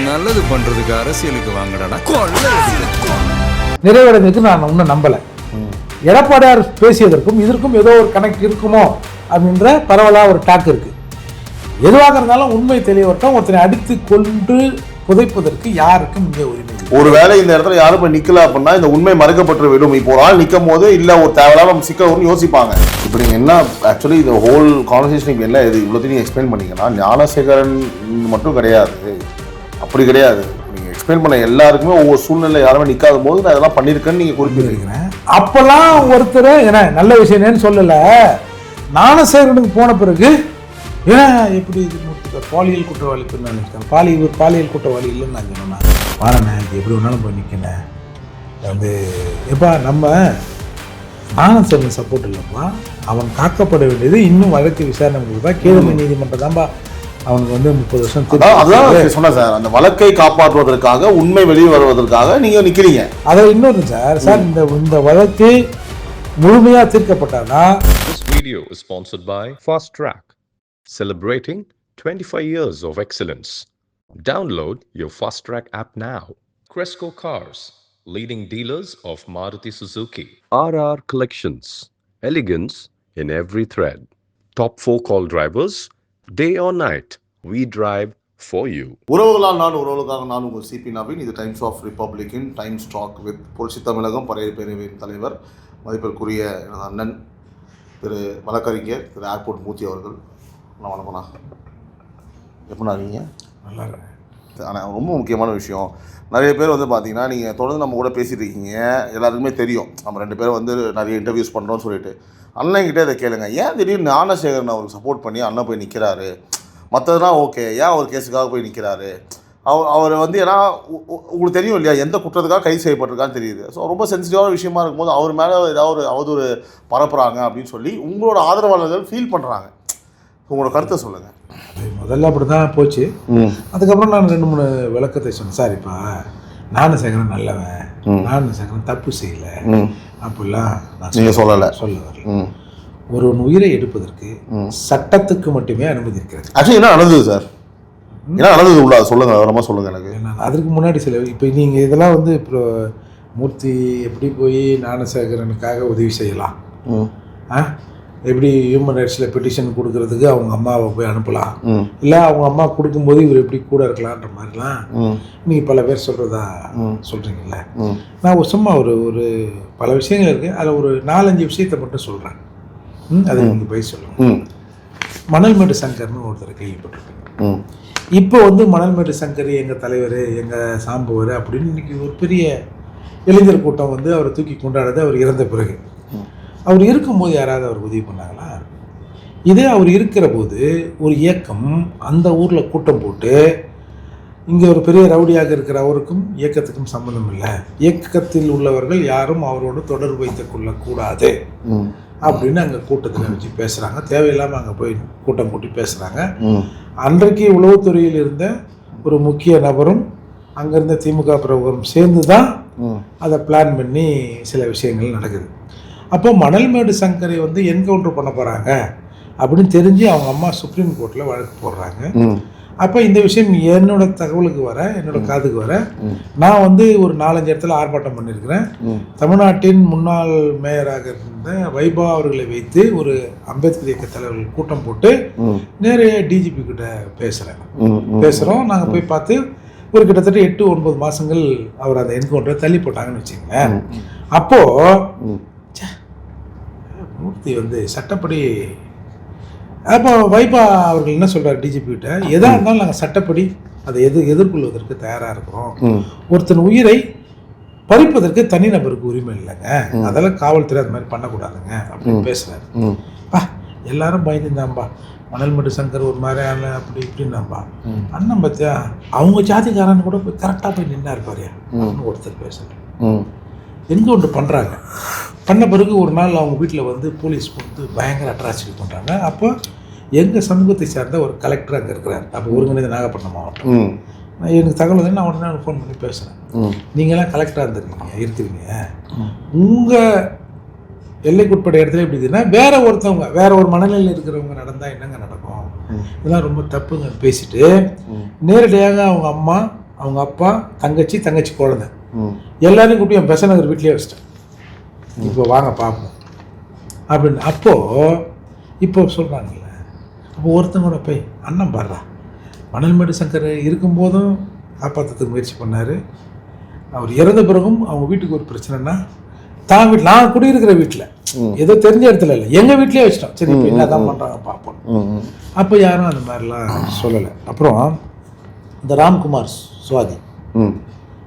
நல்லது பண்றதுக்கு அரசியலுக்கு வாங்கடா. நிறைவடைந்ததுக்கு நான் இன்னும் நம்பலை. எடப்பாடியார் பேசியதற்கும் இதற்கும் ஏதோ ஒரு கனெக்ட் இருக்குமோ அப்படின்ற பரவலாக ஒரு டாக் இருக்கு. எதுவாக இருந்தாலும் உண்மை தெளிவட்டும் ஒருத்தனை அடித்து கொண்டு புதைப்பதற்கு யாருக்கும் இங்கே உரிமை. ஒருவேளை இந்த இடத்துல யாரும் போய் நிக்கல அப்படின்னா இந்த உண்மை மறைக்கப்பட்டு விடும். இப்போ ஒரு ஆள் நிற்கும் போது இல்ல ஒரு தேவையில்லாம சிக்கல்னு யோசிப்பாங்க. இப்போ நீங்க என்ன ஆக்சுவலி இந்த ஹோல் கான்வர்சேஷன் என்ன இது இவ்வளோத்தையும் நீங்க எக்ஸ்பிளைன் பண்ணீங்கன்னா ஞானசேகரன் மட்டும் கிடையாது, அப்படி கிடையாது. நீங்க எக்ஸ்பிளைன் பண்ண எல்லாருக்குமே ஒவ்வொரு சூழ்நிலை யாருமே நிக்காத போது நான் இதெல்லாம் பண்ணிருக்கேன்னு நீங்க குறிப்பிட்டிருக்கிறேன். அப்பெல்லாம் ஒருத்தர் ஏன்னா நல்ல விஷயம் என்னன்னு சொல்லல, ஞானசேகரனுக்கு போன பிறகு ஏன் எப்படி இது பாலியல் குற்றவாளி நினைச்சிட்டாங்க. பாலியல் குற்றவாளி இல்லைன்னு நான் சொன்னேன். வாரண்ணே இது எப்படி வேணாலும் போய் நிற்கணேன் வந்து எப்பா நம்ம ஞானசேகரன் சப்போர்ட் இல்லைப்பா, அவன் காக்கப்பட வேண்டியது இன்னும் வழக்கு விசாரணை முடியுதா கீழமை நீதிமன்றம் தான்ப்பா அவனுக்கு வந்து 30 வருஷம். அதான் சொன்னேன் சார், அந்த வழக்கை காப்பாற்றுவதற்காக உண்மை வெளியே வருவதற்காக நீங்க நிக்கிறீங்க. அதை இன்னொரு சார் இந்த வழக்கு முழுமையா தீர்க்கப்பட்டாதான். This video is sponsored by Fast Track, celebrating 25 years of excellence. Download your Fast Track app now. Cresco Cars, leading dealers of Maruti Suzuki. RR Collections, elegance in every thread. Top 4 call drivers, day or night, we drive for you. உறவுகளால் நாடு உறவுகளுக்காக நான் உங்கள் சிபி நவீன். இது times of ரிப்பப்ளிக்கின் times talk with புரட்சி தமிழகம் பறையர் பேரவையின் தலைவர் மதிப்பிற்குரிய எனது அண்ணன் திரு வழக்கறிஞர் திரு ஏர்போர்ட் மூர்த்தி அவர்கள். நான் வணக்கம்ண்ணா, எப்படின்னா இருக்கீங்க? நல்லா இருக்கேன். ஆனால் ரொம்ப முக்கியமான விஷயம், நிறைய பேர் வந்து பார்த்தீங்கன்னா நீங்கள் தொடர்ந்து நம்ம கூட பேசிகிட்டு இருக்கீங்க, எல்லாருக்குமே தெரியும் நம்ம 2 பேரும் வந்து நிறைய இன்டர்வியூஸ் பண்ணுறோம்னு சொல்லிட்டு. அண்ணன்கிட்டே இதை கேளுங்க, ஏன் திடீர்னு ஞானசேகரன் அவருக்கு சப்போர்ட் பண்ணி அண்ணன் போய் நிற்கிறாரு, மற்றதுனா ஓகே, ஏன் அவர் கேஸுக்காக போய் நிற்கிறாரு? அவர் வந்து ஏன்னா உங்களுக்கு தெரியும் இல்லையா எந்த குற்றத்துக்காக கைது செய்யப்பட்டிருக்கான்னு தெரியுது. ஸோ ரொம்ப சென்சிட்டிவான விஷயமா இருக்கும்போது அவர் மேலே ஏதாவது ஒரு அவதூறு பரப்புகிறாங்க அப்படின்னு சொல்லி உங்களோட ஆதரவாளர்கள் ஃபீல் பண்ணுறாங்க. உங்களோட கருத்தை சொல்லுங்கள். முதல்ல அப்படி தான் போச்சு. அதுக்கப்புறம் நான் 2-3 விளக்கத்தை சொன்னேன். சார் இப்போ ஞானசேகரன் நல்லவன், ஞானசேகரன் தப்பு செய்யலை அப்படிலாம் நான் சொல்ல வரல. ஒரு உயிரை எடுப்பதற்கு சட்டத்துக்கு மட்டுமே அனுமதி இருக்கிறது. ஆக்சுவலி என்ன நடந்தது சார்? என்ன நடந்தது உள்ள சொல்லுங்க, விவரமாக சொல்லுங்கள் எனக்கு. அதுக்கு முன்னாடி சில இப்போ நீங்கள் இதெல்லாம் வந்து இப்போ மூர்த்தி எப்படி போய் ஞானசேகரனுக்காக உதவி செய்யலாம், எப்படி ஹியூமன் ரைட்ஸில் பெட்டிஷன் கொடுக்கறதுக்கு அவங்க அம்மாவை போய் அனுப்பலாம், இல்லை அவங்க அம்மா கொடுக்கும்போது இவர் எப்படி கூட இருக்கலான்ற மாதிரிலாம் நீங்கள் பல பேர் சொல்கிறதா சொல்கிறீங்கல்ல. நான் சும்மா ஒரு பல விஷயங்கள் இருக்குது, அதில் ஒரு 4-5 விஷயத்தை மட்டும் சொல்கிறேன். அதை நீங்கள் போய் சொல்லுங்கள். மணல்மேடு சங்கர்னு ஒருத்தர் கேள்விப்பட்டிருக்கேன். இப்போ வந்து மணல்மேடு சங்கர் எங்கள் தலைவர், எங்கள் சாம்பவர் அப்படின்னு இன்றைக்கி ஒரு பெரிய இளைஞர் கூட்டம் வந்து அவரை தூக்கி கொண்டாடுறது அவர் இறந்த பிறகு. அவர் இருக்கும்போது யாராவது அவர் உதவி பண்ணாங்களா? இதே அவர் இருக்கிற போது ஒரு இயக்கம் அந்த ஊரில் கூட்டம் போட்டு இங்கே ஒரு பெரிய ரவுடியாக இருக்கிற அவருக்கும் இயக்கத்துக்கும் சம்மந்தம் இல்லை, இயக்கத்தில் உள்ளவர்கள் யாரும் அவரோடு தொடர்பு வைத்துக் கொள்ளக்கூடாது அப்படின்னு அங்கே கூட்டத்தில் வச்சு பேசுகிறாங்க. தேவையில்லாமல் அங்கே போய் கூட்டம் கூட்டி பேசுகிறாங்க. அன்றைக்கு உளவுத்துறையில் இருந்த ஒரு முக்கிய நபரும் அங்கேருந்த திமுக பிரமுகரும் சேர்ந்து தான் அதை பிளான் பண்ணி சில விஷயங்கள் நடக்குது. அப்போ மணல்மேடு சங்கரை வந்து என்கவுண்டர் பண்ண போகிறாங்க அப்படின்னு தெரிஞ்சு அவங்க அம்மா சுப்ரீம் கோர்ட்டில் வழக்கு போடுறாங்க. அப்போ இந்த விஷயம் என்னோட தகவலுக்கு வர, என்னோட காதுக்கு வர, நான் வந்து ஒரு 4-5 இடத்துல ஆர்ப்பாட்டம் பண்ணியிருக்கிறேன். தமிழ்நாட்டின் முன்னாள் மேயராக இருந்த வைபா அவர்களை வைத்து ஒரு அம்பேத்கர் இயக்க தலைவர்கள் கூட்டம் போட்டு நிறைய டிஜிபி கிட்ட பேசுகிறோம். நாங்கள் போய் பார்த்து ஒரு கிட்டத்தட்ட 8-9 மாதங்கள் அவர் அந்த என்கவுண்டரை தள்ளி போட்டாங்கன்னு வச்சுக்கோங்களேன். அப்போது மூர்த்தி வந்து சட்டப்படி அப்போ வைபா அவர்கள் என்ன சொல்கிறார் டிஜிபி கிட்ட, எதாக இருந்தாலும் நாங்கள் சட்டப்படி அதை எதிர்கொள்வதற்கு தயாராக இருக்கிறோம். ஒருத்தன் உயிரை பறிப்பதற்கு தனிநபருக்கு உரிமை இல்லைங்க, அதெல்லாம் காவல்துறை அது மாதிரி பண்ணக்கூடாதுங்க அப்படின்னு பேசுகிறாரு. எல்லாரும் பயந்துருந்தாம்பா, மணல்மேடு சங்கர் ஒரு மாதிரியான அப்படி இப்படின்னாம்பா. அண்ணன் பார்த்தியா அவங்க ஜாதிக்காரன்னு கூட போய் கரெக்டாக போய் நின்னா இருப்பாரு அப்படின்னு ஒருத்தர் பேசுகிறேன். என்கவுண்டர் பண்ணுறாங்க. பண்ண பிறகு ஒரு நாள் அவங்க வீட்டில் வந்து போலீஸ் வந்து பயங்கர அட்ராசிட்டி பண்ணுறாங்க. அப்போ எங்கள் சமூகத்தை சார்ந்த ஒரு கலெக்டர் அங்கே இருக்கிறார். அப்போ ஒருங்கிணைந்த நாகப்பட்டினம் மாவட்டம். நான் எனக்கு தகவல் வந்து நான் உடனே ஃபோன் பண்ணி பேசுகிறேன். நீங்களாம் கலெக்டராக இருக்கிறீங்க, உங்கள் எல்லைக்குட்பட்ட இடத்துல எப்படி இருக்குன்னா வேற ஒருத்தவங்க வேற ஒரு மனநிலையில் இருக்கிறவங்க நடந்தால் என்னங்க நடக்கும், இதெல்லாம் ரொம்ப தப்புங்க பேசிட்டு நேரடியாக அவங்க அம்மா அவங்க அப்பா, தங்கச்சி குழந்தை எல்லாரையும் கூட்டி என் பெசநகர் வீட்லேயே வச்சிட்டேன். இப்போ வாங்க பார்ப்போம் அப்படின்னு. இப்போ சொல்கிறாங்கல்ல, அப்போ ஒருத்தவங்களோட போய் அண்ணன் பாடுறா மணல்மேடு சங்கர் இருக்கும்போதும் காப்பாற்றுறதுக்கு முயற்சி பண்ணார். அவர் இறந்த பிறகும் அவங்க வீட்டுக்கு ஒரு பிரச்சனைனா தான் வீட்டில், நான் குடியிருக்கிற வீட்டில் ஏதோ தெரிஞ்ச இடத்துல இல்லை, எங்கள் வீட்லேயே வச்சிட்டோம். சரி இப்போ என்ன தான் பண்ணுறாங்க பார்ப்போம். அப்போ யாரும் அந்த மாதிரிலாம் சொல்லலை. அப்புறம் இந்த ராம்குமார் சுவாதி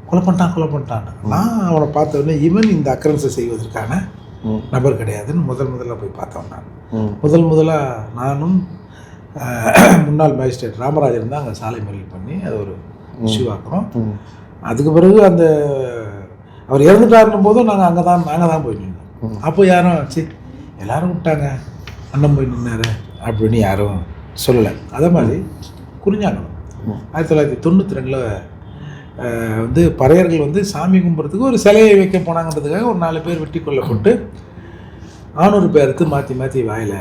கொலை பண்ணிட்டான். நான் அவனை பார்த்த உடனே இவன் இந்த அக்கரன்ஸை செய்வதற்கான நபர் கிடையாதுன்னு முதல்ல போய் பார்த்தோம். நான் முதலாக நானும் முன்னாள் மேஜிஸ்ட்ரேட் ராமராஜன் தான் அங்கே சாலை மறியல் பண்ணி அது ஒரு இஷ்யூ ஆக்குறோம். அதுக்கு பிறகு அந்த அவர் இறந்துட்டாருன்னும் போதும் நாங்கள் தான் போய் நின்றோம். அப்போ யாரும் எல்லாரும் விட்டாங்க, அண்ணன் போய் நின்னாரு அப்படின்னு யாரும் சொல்லலை. அதே மாதிரி குறிஞ்சாங்கலம் 1992 வந்து பறையர்கள் வந்து சாமி கும்பிட்றதுக்கு ஒரு சிலையை வைக்க போனாங்கன்றதுக்காக ஒரு 4 பேர் வெட்டி கொல்லப்பட்டு 400 பேருக்கு மாற்றி வாயில்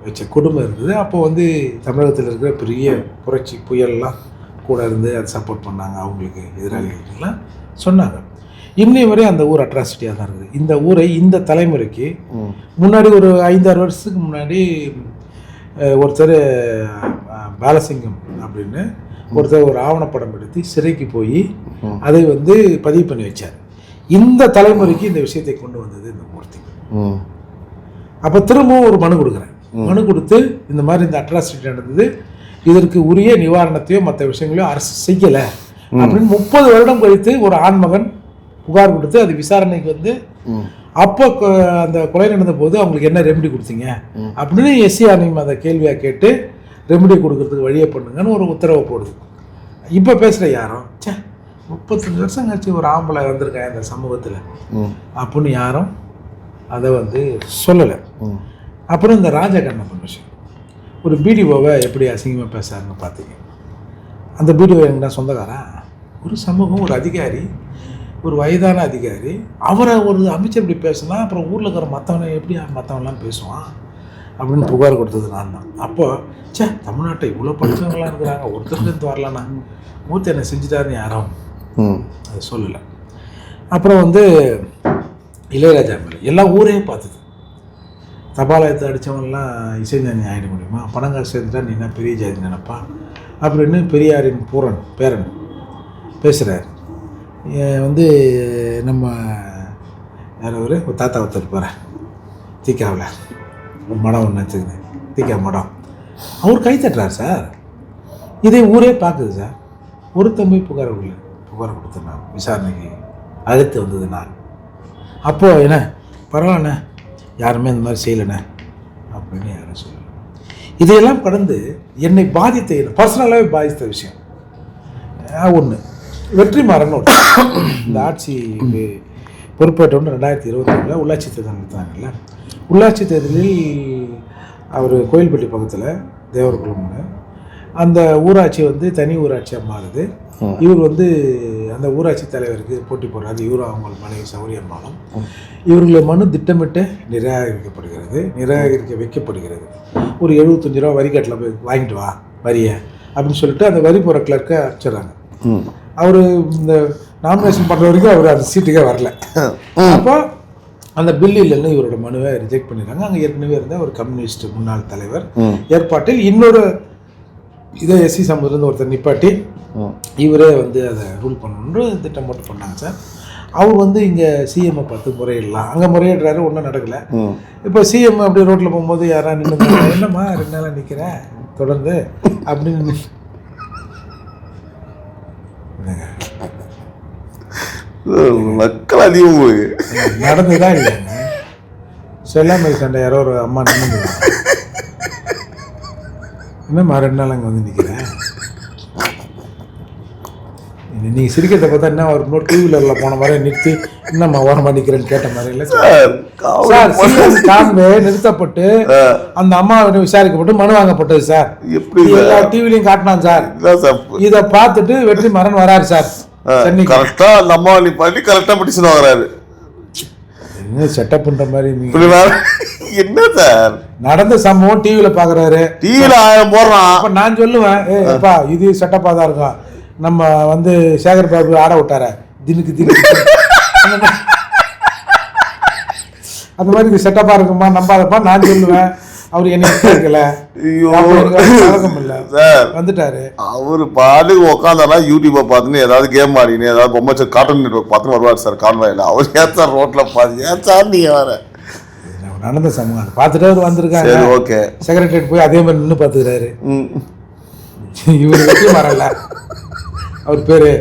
வச்ச குடும்பம் இருந்தது. அப்போது வந்து தமிழகத்தில் இருக்கிற பெரிய புரட்சி புயல்லாம் கூட இருந்து அதை சப்போர்ட் பண்ணாங்க, அவங்களுக்கு எதிராளிகள்லாம் சொன்னாங்க. இன்னை வரை அந்த ஊர் அட்ராசிட்டியாக தான் இருக்குது. இந்த ஊரை இந்த தலைமுறைக்கு முன்னாடி ஒரு 5-6 வருஷத்துக்கு முன்னாடி ஒருத்தர் பாலசிங்கம் அப்படின்னு ஒருத்தர் ஒரு ஆவணப்படம் எடுத்து சிறைக்கு போய் அதை வந்து பதிவு பண்ணி வச்சார். இந்த தலைமுறைக்கு இந்த விஷயத்தை கொண்டு வந்தது இந்த மூர்த்தி. அப்போ திரும்பவும் ஒரு மனு கொடுக்குறேன். மனு கொடுத்து இந்த மாதிரி இந்த அட்ராசிட்டி நடந்தது, இதற்கு உரிய நிவாரணத்தையோ மற்ற விஷயங்களையோ அரசு செய்யலை அப்படின்னு 30 வருடம் கழித்து ஒரு ஆண்மகன் புகார் கொடுத்து அது விசாரணைக்கு வந்து அப்போ அந்த கொலை நடந்த போது அவங்களுக்கு என்ன ரெமெடி கொடுத்தீங்க அப்படின்னு எஸ்சி அதை கேள்வியாக கேட்டு ரெமெடி கொடுக்கறதுக்கு வழியை பண்ணுங்கன்னு ஒரு உத்தரவை போடுது. இப்போ பேசுகிற யாரும் 35 வருஷம் கழிச்சு ஒரு ஆம்பளை வந்திருக்கேன் இந்த சமூகத்தில் அப்படின்னு யாரும் அதை வந்து சொல்லலை. அப்புறம் இந்த ராஜகண்ணப்பன் விஷயம், ஒரு பிடிஓவை எப்படி அசிங்கமாக பேசுறாருன்னு பார்த்தீங்க. அந்த பிடிஓ என்ன சொந்தக்காரா, ஒரு சமூகம், ஒரு அதிகாரி, ஒரு வயதான அதிகாரி, அவரை ஒரு அமைச்சர் இப்படி பேசுனா அப்புறம் ஊரில் இருக்கிற மற்றவன்லாம் பேசுவான் அப்படின்னு புகார் கொடுத்தது நான் தான். அப்போது தமிழ்நாட்டை இவ்வளோ படித்தவங்களாம் இருக்கிறாங்க, ஒருத்தருக்கு வரலண்ணா மூர்த்தி என்ன செஞ்சுட்டாருன்னு யாரும் அதை சொல்லலை. அப்புறம் வந்து இளையராஜா மேலே எல்லா ஊரே பார்த்துது. தபாலயத்தை அடித்தவங்கலாம் இசைஞானி ஆகிட முடியுமா, பணங்காசு சேர்ந்துட்டா நீ என்ன பெரிய ஜாதி நினைப்பா அப்படின்னு பெரியாரின் பேரன் பேசுகிறார். வந்து நம்ம யார் ஒரு தாத்தா ஒருத்தர் போகிறேன் தீக்காவில் ஒரு மடம் ஒன்று வச்சுக்குது, தீக்கா மடம், அவர் கை தட்டுறார் சார். இதே ஊரே பார்க்குது சார். ஒரு தம்பி புகார் கொடுத்தேன் நான், விசாரணைக்கு அழைத்து வந்தது நான். அப்போது என்ன பரவாயில்லண்ணே, யாருமே இந்த மாதிரி செய்யலைண்ணே அப்படின்னு யாரும் சொல்லலை. இதையெல்லாம் கடந்து என்னை பாதித்த, பர்சனலாகவே பாதித்த விஷயம் ஒன்று, வெற்றிமாறன் இந்த ஆட்சி பொறுப்பேற்றோன்னு 2021 உள்ளாட்சி தேர்தல் நடத்துனாங்கல்ல. உள்ளாட்சி தேர்தலில் அவர் கோயில்பட்டி பக்கத்தில் தேவர்குளம்னு அந்த ஊராட்சி வந்து தனி ஊராட்சியாக மாறுது. இவர் வந்து அந்த ஊராட்சி தலைவருக்கு போட்டி போடுறாரு. இவரும் அவங்க மனைவி சௌரியம்மாளும். இவர்களை மனு திட்டமிட்டு நிராகரிக்க வைக்கப்படுகிறது. ஒரு 75 ரூபா வரி கட்டில் போய் வாங்கிட்டு வா வரியை அப்படின்னு சொல்லிட்டு அந்த வரி போகிற கிளர்க்கை அனுப்பிச்சிடுறாங்க. அவர் இந்த நாமினேஷன் பண்ணுற வரைக்கும் அவர் அந்த சீட்டுக்கே வரல. அப்போ அந்த பில்லு இல்லைன்னு இவரோட மனுவை ரிஜெக்ட் பண்ணிடுறாங்க. அங்கே ஏற்கனவே இருந்த ஒரு கம்யூனிஸ்ட் முன்னாள் தலைவர் ஏற்பாட்டில் இன்னொரு இதை எஸ்சி சமூகத்துலேருந்து ஒருத்தர் நிப்பாட்டி இவரே வந்து அதை ரூல் பண்ணணுன்ற திட்டம் போட்டு பண்ணாங்க சார். அவர் வந்து இங்கே சிஎம்ஐ பார்த்து முறையிடலாம், அங்கே முறையிடுறாரு, ஒன்றும் நடக்கலை. இப்போ சிஎம் அப்படி ரோட்டில் போகும்போது யாரா நின்று என்னம்மா 2 நாளாக நிற்கிறேன் தொடர்ந்து அப்படின்னு மக்கள் அதிகம் நடந்துதான் இல்லைங்க. செல்லாமை சண்டை யாரோ ஒரு அம்மா நின்று என்னம்மா 2 நாள் அங்கே வந்து நிற்கிறேன், நீங்கள் சிரிக்கிறத பார்த்தா என்ன ஒரு இன்னொரு 2 வீலரில் போன மாதிரி நிறுத்தி என்னம்மா ஓரமாக நிற்கிறேன்னு கேட்ட மாதிரி இல்லை சார். காண்பே நிறுத்தப்பட்டு அந்த அம்மா விசாரிக்கப்பட்டு மனு வாங்கப்பட்டது சார். எப்படி எல்லா டிவிலையும் காட்டினான் சார். இதை பார்த்துட்டு வெற்றிமாறன் வராரு சார். கரெக்டா அந்த அம்மா பண்ணி கரெக்டா பிடிச்சு வாங்குறாரு. என்ன செட்டப் பண்ற மாதிரி என்ன சார் நடந்த சம்பவம் டிவியில பாக்குறாரு. டிவியில 1000 போடுறான். அப்ப நான் சொல்லுவேன், ஏப்பா இது செட்டப்பா தான் இருக்கும், நம்ம வந்து சேகர் பாபு ஆட விட்டார தினுக்கு அந்த மாதிரி இது செட்டப்பாக இருக்குமா நம்பாதப்பா நான் சொல்லுவேன். அவர் என்ன கேட்கல, பழக்கம் இல்லை, வந்துட்டாரு. அவர் பாட்டுக்கு உட்காந்தானா யூடியூப்பை பார்த்துன்னு ஏதாவது கேம் ஆடினு ஏதாவது பொம்மை கார்ட்டூன் நெட்வொர்க் பார்த்துன்னு வருவார் சார் கான்வாயில். அவர் ஏன் சார் ரோட்டில் பார்த்து ஏன் சார் நீங்கள் வேற நடந்த சமூகம் அதை பார்த்துட்டு அவர் வந்திருக்காங்க. ஓகே, செக்ரட்டரியேட் போய் அதே மாதிரி நின்று பார்த்துக்கிறாரு. இவர் வெற்றி வரல. அவர் பேர்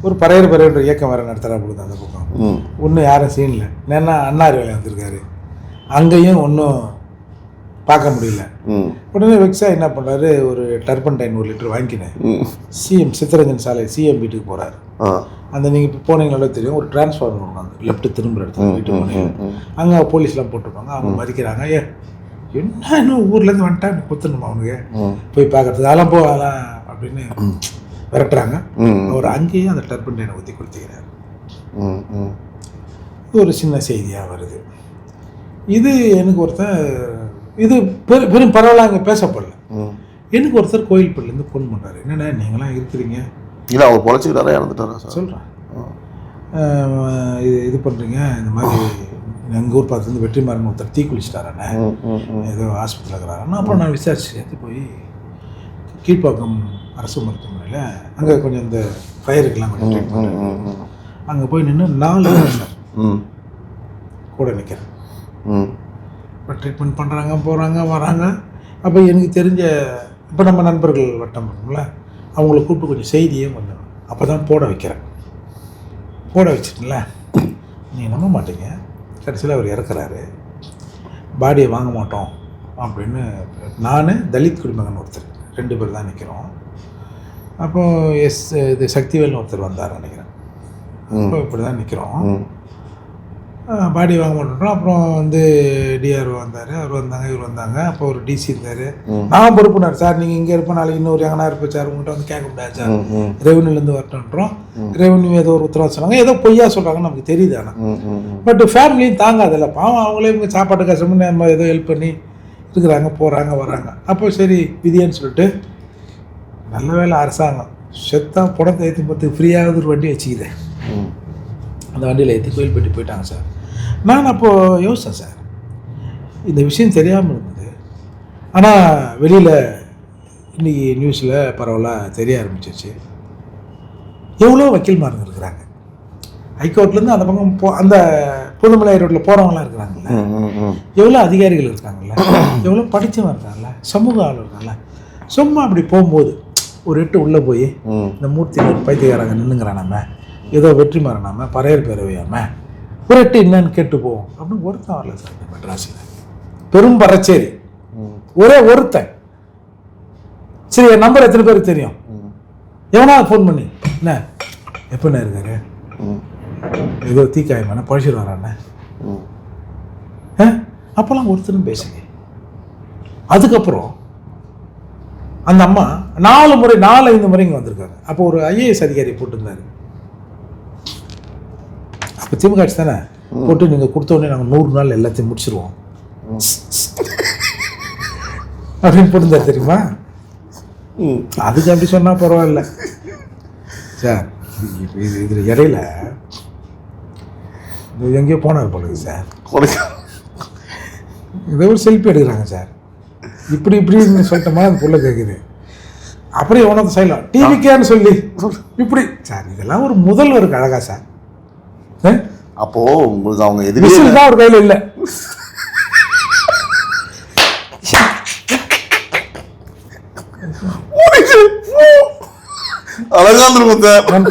ஒரு பறையன்ற இயக்கம் வர நடத்துகிறா பொழுது அந்த பக்கம் ஒன்றும் யாரும் சீனில் ஏன்னா அண்ணார் வேலை வந்திருக்காரு. அங்கேயும் ஒன்றும் பார்க்க முடியல. உடனே வெக்ஸா என்ன பண்ணுறாரு, ஒரு டர்பன்டைன் 1 லிட்டர் வாங்கினேன். சிஎம் சித்தரஞ்சன் சாலை சிஎம் வீட்டுக்கு போகிறாரு. அந்த நீங்கள் இப்போ போனீங்களோ தெரியும், ஒரு டிரான்ஸ்ஃபார்மர் ஒன்று வந்து லெஃப்ட் திரும்புகிற இடத்துல வீட்டுக்கு போனீங்க. அங்கே போலீஸ்லாம் போட்டிருப்பாங்க. அவங்க மறிக்கிறாங்க. என்ன இன்னும் ஊர்லேருந்து வந்துட்டா குத்துணுமா அவனுக்கு போய் பார்க்கறதுக்கு அதெல்லாம் போகலாம் அப்படின்னு விரட்டுறாங்க. அவர் அங்கேயே அந்த டர்பன்டைனை ஊற்றி கொடுத்துக்கிறார். இது ஒரு சின்ன செய்தியாக வருது. இது எனக்கு ஒருத்தர் இது பெரும் பரவாயில்ல அங்கே பேசப்படல. எனக்கு ஒருத்தர் கோயில்பட்டிலேருந்து ஃபோன் பண்ணுறாரு. என்னென்ன நீங்களாம் இருக்கிறீங்க இல்லை அவர் பொழைச்சிக்கிட்டாரா இறந்துட்டாரா சார் சொல்கிறேன். இது பண்ணுறீங்க இந்த மாதிரி எங்கள் ஊர் பார்த்து வெற்றிமாறன் ஒருத்தர் தீ குளிச்சிட்டாரானே ஏதோ ஹாஸ்பிட்டலில் இருக்கிறாருன்னா. அப்புறம் நான் விசாரிச்சு எடுத்து போய் கீழ்ப்பாக்கம் அரசு மருத்துவமனையில் அங்கே கொஞ்சம் இந்த ஃபயருக்கெல்லாம் கொஞ்சம் ட்ரீட்மெண்ட் அங்கே போய் நின்று 4 சார் கூட நிற்கிறேன். இப்போ ட்ரீட்மெண்ட் பண்ணுறாங்க, போகிறாங்க, வராங்க. அப்போ எனக்கு தெரிஞ்ச இப்போ நம்ம நண்பர்கள் வட்டம் இருக்கும்ல, அவங்கள கூப்பிட்டு கொஞ்சம் செய்தியே கொஞ்சம் அப்போ தான் போட வைக்கிறேன். போட வச்சுட்டுல நீங்கள் நம்ப மாட்டீங்க, கடைசியில் அவர் இறக்குறாரு. பாடியை வாங்க மாட்டோம் அப்படின்னு நான் தலித் குடிமகன் ஒருத்தர் 2 பேர் தான் நிற்கிறோம். அப்போது இது சக்திவேல்னு ஒருத்தர் வந்தார் நினைக்கிறேன். அப்போ இப்படி தான் நிற்கிறோம். பாடி வாங்க மாட்டோம். அப்புறம் வந்து டிஆர்ஓ வந்தார், அவர் வந்தாங்க, இவர் வந்தாங்க. அப்போ ஒரு டிசி இருந்தார். நான் பொறுப்புனார். சார் நீங்கள் இங்கே இருப்போம், நாளைக்கு இன்னொரு எங்கன்னா இருப்போம் சார், உங்கள்கிட்ட வந்து கேட்க முடியாது சார், ரெவன்யூலேருந்து வரட்டுன்றோம். ரெவன்யூ ஏதோ ஒரு உத்தரவு சொன்னாங்க, ஏதோ பொய்யா சொல்கிறாங்கன்னு நமக்கு தெரியுது. ஆனால் பட் ஃபேமிலியும் தாங்காதில்ல, பாவம் அவங்களே இவங்க சாப்பாட்டு கஷ்டம்னு நம்ம ஏதோ ஹெல்ப் பண்ணி இருக்கிறாங்க, போகிறாங்க, வராங்க. அப்போ சரி விதியன்னு சொல்லிட்டு நல்ல வேலை அரசாங்கம் செத்தா பணத்தை ஏற்றி பார்த்து ஃப்ரீயாவது ஒரு வண்டி வச்சுக்கிறேன். அந்த வண்டியில் ஏற்றி கோயில்பட்டி போயிட்டாங்க சார். நான் அப்போது யோசித்தேன் சார், இந்த விஷயம் தெரியாமல் இருந்தது. ஆனால் வெளியில் இன்றைக்கி நியூஸில் பரவலாக தெரிய ஆரம்பிச்சிச்சு. எவ்வளோ வக்கீல்மாருங்க இருக்கிறாங்க. ஹைகோர்ட்லேருந்து அந்த பக்கம் அந்த புதுமலை ரோட்டில் போகிறவங்களாம் இருக்கிறாங்கல்ல, எவ்வளோ அதிகாரிகள் இருக்காங்கல்ல, எவ்வளோ படித்தவங்க இருக்காங்கல்ல, சமூக ஆள் இருக்காங்கல்ல. சும்மா அப்படி போகும்போது ஒரு 8 உள்ளே போய் இந்த மூர்த்தியில் பைத்தியக்காரங்க நின்றுங்கிறான், நம்ம ஏதோ வெற்றி மாறினாம பறையர் பேரவையாமல் ஒரு 8 என்னன்னு கேட்டு போவோம் அப்படின்னு ஒருத்தன் வரல சார். இந்த மெட்ராஸில் பெரும் பறச்சேரி ஒரே ஒருத்தன். சரி, என் நம்பர் எத்தனை பேருக்கு தெரியும்? எவனா ஃபோன் பண்ணி என்ன எப்படிண்ணே இருக்காரு, ஏதோ தீக்காயமான பழச்சிட்டு வராண்ணே, அப்போல்லாம் ஒருத்தரும் பேசுங்க. அதுக்கப்புறம் அந்த அம்மா 4 முறை 4-5 முறை இங்கே வந்திருக்காங்க. அப்போ ஒரு ஐஏஎஸ் அதிகாரி போட்டிருந்தாரு. அப்போ திமுக ஆட்சி தானே போட்டு நீங்கள் கொடுத்த உடனே நாங்கள் 100 நாள் எல்லாத்தையும் முடிச்சிருவோம் அப்படின்னு போட்டிருந்தாரு தெரியுமா? அதுக்கு அப்படி சொன்னால் பரவாயில்ல சார். இதில் இடையில எங்கேயோ போனார் போலுது சார். இதை ஒரு செல்ஃபி எடுக்கிறாங்க சார். இப்படி இப்படின்னு சொல்லிட்டோமா அந்த பொருளை கேட்குது. அப்படியே உனக்கு செய்யலாம் டிவிக்கேன்னு சொல்லி இப்படி சார். இதெல்லாம் ஒரு முதல்வருக்கு அழகா சார். அப்போ உங்களுக்கு அவங்க எதிர்ப்பு தான் ஒரு கையில் இல்லை.